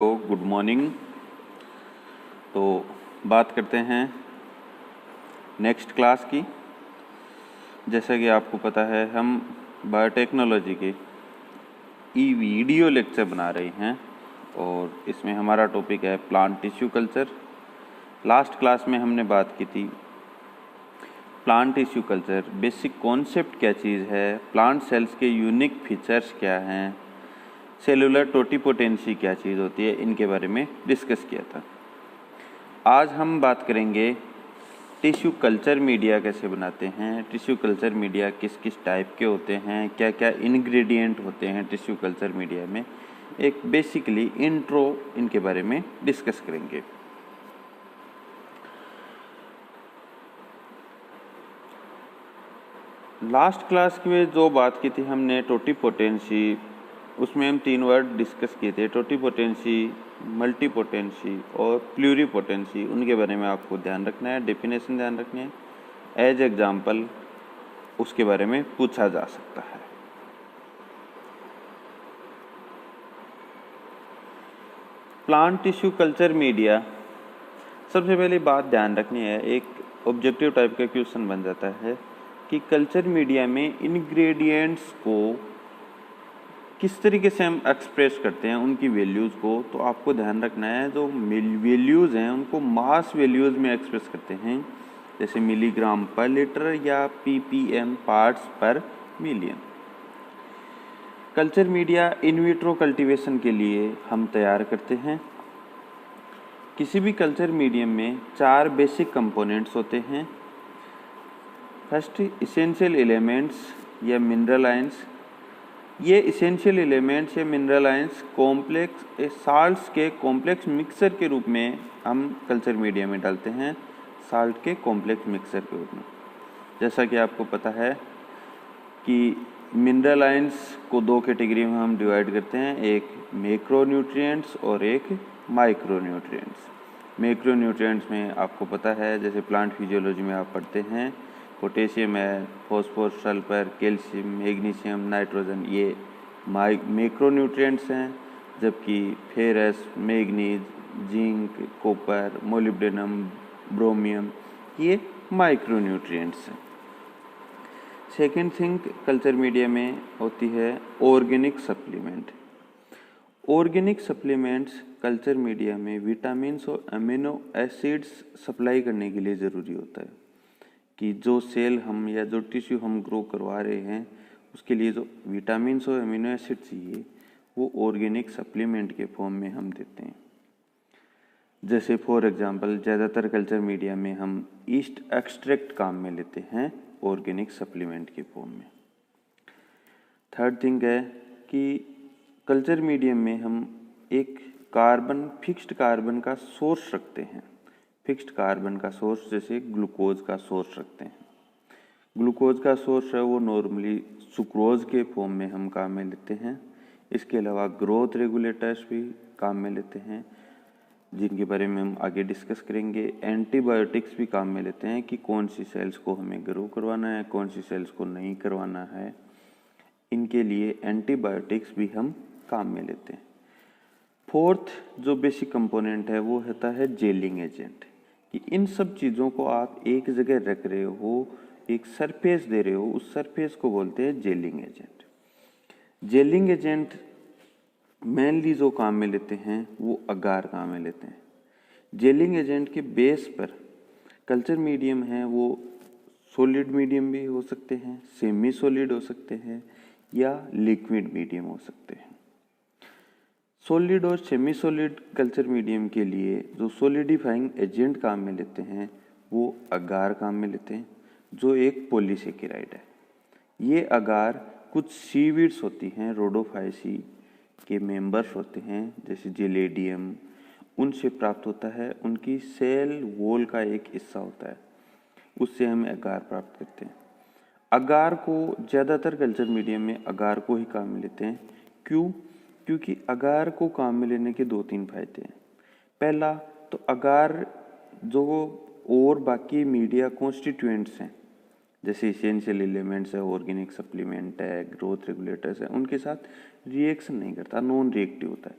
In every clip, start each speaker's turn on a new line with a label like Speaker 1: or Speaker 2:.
Speaker 1: तो good morning. तो बात करते हैं नेक्स्ट क्लास की। जैसा कि आपको पता है हम बायोटेक्नोलॉजी के ई वीडियो लेक्चर बना रहे हैं और इसमें हमारा टॉपिक है plant tissue culture. Last class में हमने बात की थी plant tissue culture, basic concept क्या चीज़ है, प्लांट सेल्स के यूनिक फीचर्स क्या हैं, सेलुलर टोटिपोटेंसी क्या चीज़ होती है, इनके बारे में डिस्कस किया था। आज हम बात करेंगे टिश्यू कल्चर मीडिया कैसे बनाते हैं, टिश्यू कल्चर मीडिया किस किस टाइप के होते हैं, क्या क्या इंग्रेडिएंट होते हैं टिश्यू कल्चर मीडिया में। एक बेसिकली इंट्रो इनके बारे में डिस्कस करेंगे। लास्ट क्लास में जो बात की थी हमने टोटिपोटेंसी, उसमें हम 3 वर्ड डिस्कस किए थे, टोटिपोटेंसी, मल्टीपोटेंसी और प्लूरीपोटेंसी। उनके बारे में आपको ध्यान रखना है, डेफिनेशन ध्यान रखनी है। एज एग्जाम्पल उसके बारे में पूछा जा सकता है। प्लांट टिश्यू कल्चर मीडिया, सबसे पहली बात ध्यान रखनी है, एक ऑब्जेक्टिव टाइप का क्वेश्चन बन जाता है कि कल्चर मीडिया में इंग्रेडिएंट्स को किस तरीके से हम एक्सप्रेस करते हैं, उनकी वैल्यूज़ को। तो आपको ध्यान रखना है जो वैल्यूज़ हैं उनको मास वैल्यूज़ में एक्सप्रेस करते हैं, जैसे मिलीग्राम पर लीटर या ppm पार्ट्स पर million. Culture media in vitro cultivation के लिए हम तैयार करते हैं। किसी भी कल्चर मीडियम में 4 बेसिक कंपोनेंट्स होते हैं। फर्स्ट, इसेंशियल एलिमेंट्स या मिनरल आयंस। ये इसेंशियल एलिमेंट्स या मिनरल आयंस कॉम्प्लेक्स साल्ट्स के कॉम्प्लेक्स मिक्सर के रूप में हम कल्चर मीडिया में डालते हैं, साल्ट के कॉम्प्लेक्स मिक्सर के रूप में। जैसा कि आपको पता है कि मिनरल आयंस को 2 कैटेगरी में हम डिवाइड करते हैं, एक मैक्रोन्यूट्रिएंट्स और एक माइक्रोन्यूट्रिएंट्स। मैक्रोन्यूट्रिएंट्स में आपको पता है, जैसे प्लांट फिजियोलॉजी में आप पढ़ते हैं, पोटेशियम है, phosphorus, sulphur, calcium, magnesium, nitrogen, ये मैक्रोन्यूट्रिएंट्स हैं। जबकि ferrous, manganese, zinc, copper, molybdenum, ब्रोमियम, ये माइक्रोन्यूट्रिएंट्स हैं। सेकेंड थिंग कल्चर मीडिया में होती है organic supplement. Organic supplements culture media में विटामिन्स और अमीनो एसिड्स सप्लाई करने के लिए ज़रूरी होता है कि जो सेल हम या जो टिश्यू हम ग्रो करवा रहे हैं उसके लिए जो विटामिन्स और अमीनो एसिड चाहिए वो ऑर्गेनिक सप्लीमेंट के फॉर्म में हम देते हैं। जैसे फॉर एग्जांपल ज़्यादातर कल्चर मीडिया में हम ईस्ट एक्सट्रैक्ट काम में लेते हैं ऑर्गेनिक सप्लीमेंट के फॉर्म में। थर्ड थिंग है कि कल्चर मीडियम में हम एक फिक्स्ड कार्बन का सोर्स रखते हैं। फिक्स्ड कार्बन का सोर्स जैसे ग्लूकोज का सोर्स रखते हैं। ग्लूकोज का सोर्स है वो नॉर्मली सुक्रोज के फॉर्म में हम काम में लेते हैं। इसके अलावा ग्रोथ रेगुलेटर्स भी काम में लेते हैं, जिनके बारे में हम आगे डिस्कस करेंगे। एंटीबायोटिक्स भी काम में लेते हैं कि कौन सी सेल्स को हमें ग्रो करवाना है, कौन सी सेल्स को नहीं करवाना है। इनके लिए एंटीबायोटिक्स भी हम काम में लेते हैं। फोर्थ जो बेसिक कंपोनेंट है वो होता है जेलिंग एजेंट, कि इन सब चीज़ों को आप एक जगह रख रहे हो, एक सरफेस दे रहे हो, उस सरफेस को बोलते हैं gelling agent. Gelling agent mainly जो काम में लेते हैं वो अगार काम में लेते हैं। जेलिंग एजेंट के बेस पर कल्चर मीडियम है वो सॉलिड मीडियम भी हो सकते हैं, सेमी सॉलिड हो सकते हैं या लिक्विड मीडियम हो सकते हैं। सॉलिड और सेमी सॉलिड कल्चर मीडियम के लिए जो सॉलिडिफाइंग एजेंट काम में लेते हैं वो अगार काम में लेते हैं, जो एक पॉलीसेकेराइड है। ये अगार कुछ सीवीड्स होती हैं, रोडोफाइसी के मेंबर्स होते हैं, जैसे जेलेडियम, उनसे प्राप्त होता है। उनकी सेल वॉल का एक हिस्सा होता है, उससे हम अगार प्राप्त करते हैं। अगार को ज़्यादातर कल्चर मीडियम में अगार को ही काम में लेते हैं। क्यों? क्योंकि अगार को काम में लेने के 2-3 फायदे हैं। पहला तो अगार जो और बाकी मीडिया कॉन्स्टिट्यूएंट्स हैं, जैसे इसेंशियल एलिमेंट्स है, ऑर्गेनिक सप्लीमेंट है, ग्रोथ रेगुलेटर्स है, उनके साथ रिएक्शन नहीं करता, नॉन रिएक्टिव होता है।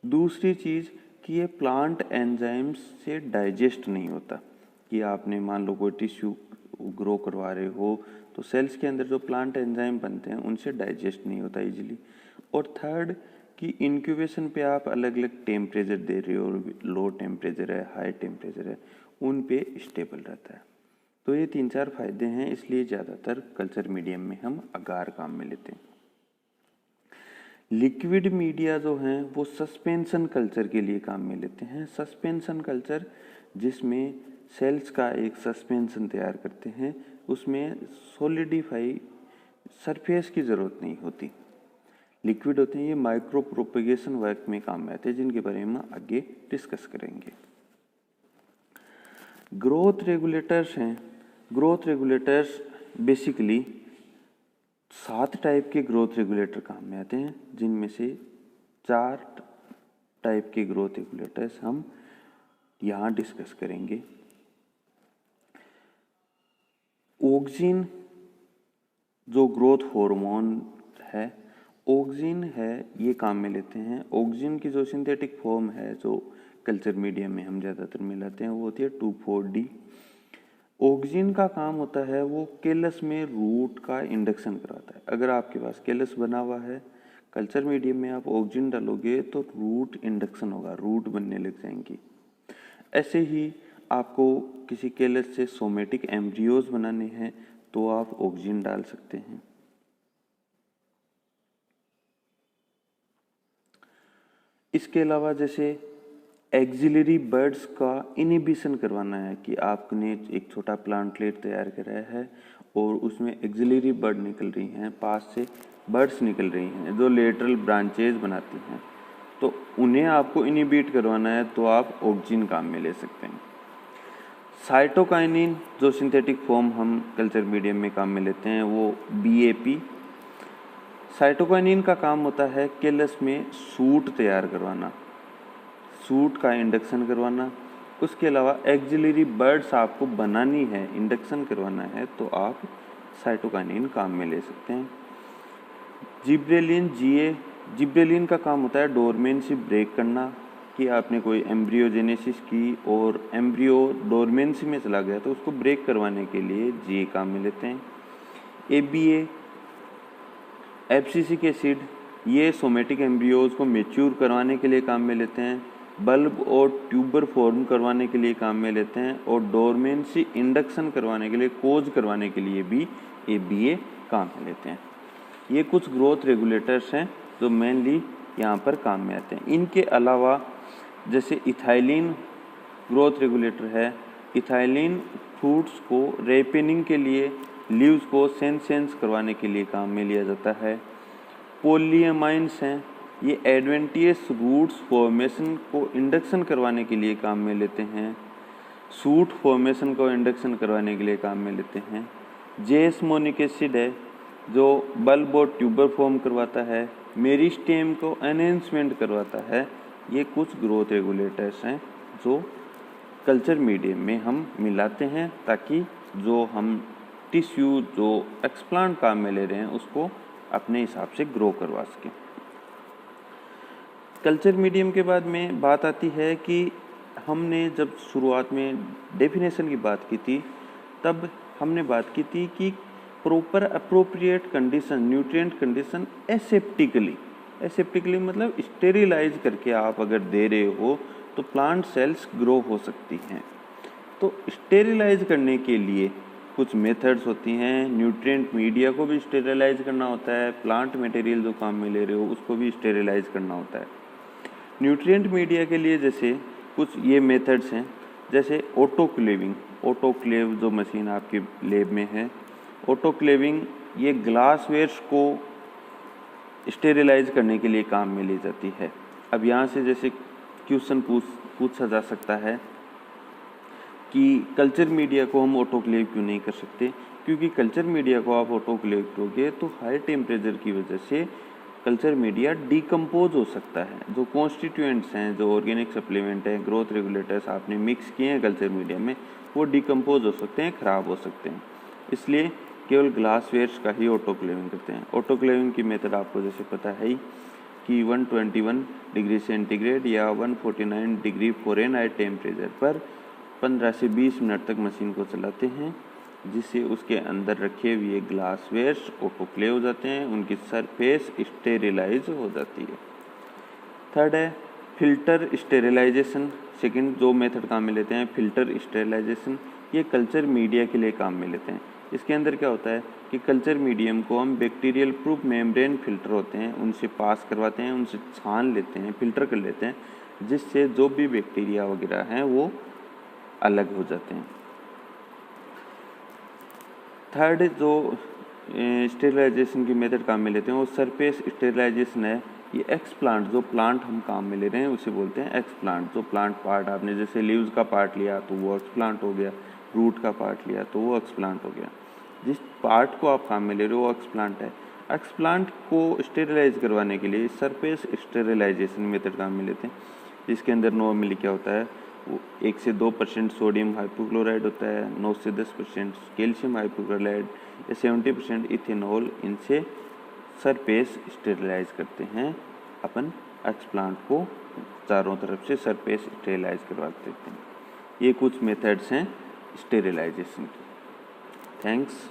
Speaker 1: दूसरी चीज़ कि ये प्लांट एंजाइम्स से डाइजेस्ट नहीं होता, कि आपने मान लो कोई टिश्यू ग्रो करवा रहे हो तो सेल्स के अंदर जो प्लांट एंजाइम बनते हैं उनसे डाइजेस्ट नहीं होता इजीली। और थर्ड कि इंक्यूबेशन पे आप अलग अलग टेम्परेचर दे रहे हो, लो टेम्परेचर है, हाई टेम्परेचर है, उन पे स्टेबल रहता है। तो ये 3-4 फायदे हैं, इसलिए ज़्यादातर कल्चर मीडियम में हम अगार काम में लेते हैं। लिक्विड मीडिया जो हैं वो सस्पेंशन कल्चर के लिए काम में लेते हैं। सस्पेंशन कल्चर जिसमें सेल्स का एक सस्पेंशन तैयार करते हैं, उसमें सॉलिडिफाई सरफेस की ज़रूरत नहीं होती, लिक्विड होते हैं। ये माइक्रो प्रोपेगेशन वर्क में काम में आते हैं, जिनके बारे में आगे डिस्कस करेंगे। ग्रोथ रेगुलेटर्स हैं। ग्रोथ रेगुलेटर्स बेसिकली 7 टाइप के ग्रोथ रेगुलेटर काम में आते हैं, जिनमें से 4 टाइप के ग्रोथ रेगुलेटर्स हम यहाँ डिस्कस करेंगे। ऑक्सिन जो ग्रोथ हार्मोन है, ऑक्सिन है, ये काम में लेते हैं। ऑक्सिन की जो सिंथेटिक फॉर्म है जो कल्चर मीडियम में हम ज़्यादातर मिलाते हैं वो होती है 2,4-D। ऑक्सिन का काम होता है वो केलस में रूट का इंडक्शन कराता है। अगर आपके पास केलस बना हुआ है, कल्चर मीडियम में आप ऑक्सिन डालोगे तो रूट इंडक्शन होगा, रूट बनने लग जाएंगी। ऐसे ही आपको किसी केलस से सोमेटिक एम्ब्रियोज बनाने हैं तो आप ऑक्सिन डाल सकते हैं। इसके अलावा जैसे एक्सिलरी बर्ड्स का इनिबिशन करवाना है, कि आपने एक छोटा प्लांटलेट तैयार कराया है और उसमें एक्सिलरी बर्ड निकल रही हैं, पास से बर्ड्स निकल रही हैं जो लेटरल ब्रांचेज बनाती हैं, तो उन्हें आपको इनिबिट करवाना है तो आप ऑक्सिन काम में ले सकते हैं। साइटोकाइनिन जो सिंथेटिक फॉर्म हम कल्चर मीडियम में काम में लेते हैं वो BAP। साइटोकाइनिन का काम होता है केलस में सूट तैयार करवाना, सूट का इंडक्शन करवाना। उसके अलावा एक्सिलरी बर्ड्स आपको बनानी है, इंडक्शन करवाना है, तो आप साइटोकाइनिन काम में ले सकते हैं। जिब्रेलिन जिब्रेलिन का काम होता है डोरमेंसी ब्रेक करना, कि आपने कोई एम्ब्रियोजेनेसिस की और एम्ब्रियो डोरमेंसी में चला गया तो उसको ब्रेक करवाने के लिए GA काम में लेते हैं। ABA एब्सिसिक एसिड, ये सोमेटिक एम्ब्रियोज को मेच्योर करवाने के लिए काम में लेते हैं। बल्ब और ट्यूबर फॉर्म करवाने के लिए काम में लेते हैं और डोरमेंसी इंडक्शन करवाने के लिए, कोज करवाने के लिए भी ABA काम में लेते हैं। ये कुछ ग्रोथ रेगुलेटर्स हैं जो मेनली यहाँ पर काम में आते हैं। इनके अलावा जैसे इथाइलिन ग्रोथ रेगुलेटर है। इथाइलिन फ्रूट्स को रेपेनिंग के लिए, लीव्स को सेंस करवाने के लिए काम में लिया जाता है। पोलियमाइंस हैं, ये एडवेंटियस रूट्स फॉर्मेशन को इंडक्शन करवाने के लिए काम में लेते हैं। सूट फॉर्मेशन को इंडक्शन करवाने के लिए काम में लेते हैं। जेसमोनिक एसिड है जो बल्ब और ट्यूबर फॉर्म करवाता है, मेरिस्टेम को एनहेंसमेंट करवाता है। ये कुछ ग्रोथ रेगुलेटर्स हैं जो कल्चर मीडियम में हम मिलाते हैं ताकि जो हम टिश्यू जो एक्सप्लांट काम में ले रहे हैं उसको अपने हिसाब से ग्रो करवा सकें। कल्चर मीडियम के बाद में बात आती है कि हमने जब शुरुआत में डेफिनेशन की बात की थी तब हमने बात की थी कि proper appropriate condition, nutrient condition aseptically मतलब स्टेरिलाइज करके आप अगर दे रहे हो तो प्लांट सेल्स ग्रो हो सकती हैं। तो स्टेरिलाइज करने के लिए कुछ मेथड्स होती हैं। न्यूट्रिएंट मीडिया को भी स्टेरिलाइज करना होता है, प्लांट मटेरियल जो काम में ले रहे हो उसको भी स्टेरिलाइज करना होता है। न्यूट्रिएंट मीडिया के लिए जैसे कुछ ये मेथड्स हैं, जैसे ऑटोक्लेविंग, ऑटोक्लेव जो मशीन आपके लैब में है, ऑटोक्लेविंग ये ग्लासवेयर्स को स्टेरिलाइज करने के लिए काम में ली जाती है। अब यहाँ से जैसे क्वेश्चन पूछा जा सकता है कि कल्चर मीडिया को हम ऑटोक्लेव क्यों नहीं कर सकते, क्योंकि कल्चर मीडिया को आप ऑटोक्लेव करोगे तो हाई टेम्परेचर की वजह से कल्चर मीडिया डिकम्पोज हो सकता है। जो कॉन्स्टिट्यूएंट्स हैं, जो ऑर्गेनिक सप्लीमेंट हैं, ग्रोथ रेगुलेटर्स आपने मिक्स किए हैं कल्चर मीडिया में, वो डिकम्पोज हो सकते हैं, ख़राब हो सकते हैं। इसलिए केवल ग्लासवेयर्स का ही ऑटोक्लेविंग करते हैं। ऑटोक्लेविंग की मेथड आपको जैसे पता है ही, कि 121 डिग्री सेंटीग्रेड या 149 डिग्री फ़ारेनहाइट टेम्परेचर पर 15 से 20 मिनट तक मशीन को चलाते हैं, जिससे उसके अंदर रखे हुए ग्लासवेयर्स ऑटोक्लेव हो जाते हैं, उनकी सरफेस स्टेरिलाइज हो जाती है। थर्ड है फिल्टर स्टेरिलाइजेशन। सेकंड जो मेथड काम में लेते हैं फिल्टर स्टेरिलाइजेशन, ये कल्चर मीडिया के लिए काम में लेते हैं। इसके अंदर क्या होता है कि कल्चर मीडियम को हम बैक्टीरियल प्रूफ मेम्ब्रेन फिल्टर होते हैं उनसे पास करवाते हैं, उनसे छान लेते हैं, फिल्टर कर लेते हैं, जिससे जो भी बैक्टीरिया वगैरह हैं वो अलग हो जाते हैं। थर्ड जो स्टेरिलाइजेशन की मेथड काम में लेते हैं वो सरफेस स्टेरिलाइजेशन है। ये एक्सप्लांट, जो प्लांट हम काम में ले रहे हैं उसे बोलते हैं एक्सप्लांट। जो प्लांट पार्ट आपने जैसे लीव्स का पार्ट लिया तो वो एक्सप्लांट हो गया, रूट का पार्ट लिया तो वो एक्सप्लांट हो गया। जिस पार्ट को आप काम में ले रहे हो वो एक्सप्लांट है। एक्सप्लांट को स्टेरिलाइज करवाने के लिए सरफेस स्टेरिलाइजेशन मेथड काम में लेते हैं, जिसके अंदर नॉर्मली क्या होता है वो 1 से 2% सोडियम हाइपोक्लोराइड होता है, 9 से 10% कैल्शियम हाइपोक्लोराइड या 70% इथेनॉल, इनसे सरफेस स्टेरिलाइज करते हैं। अपन एक्सप्लांट को चारों तरफ से सरफेस स्टेरिलाइज करवा देते हैं। ये कुछ मेथड्स हैं स्टेरिलाइजेशन की। थैंक्स।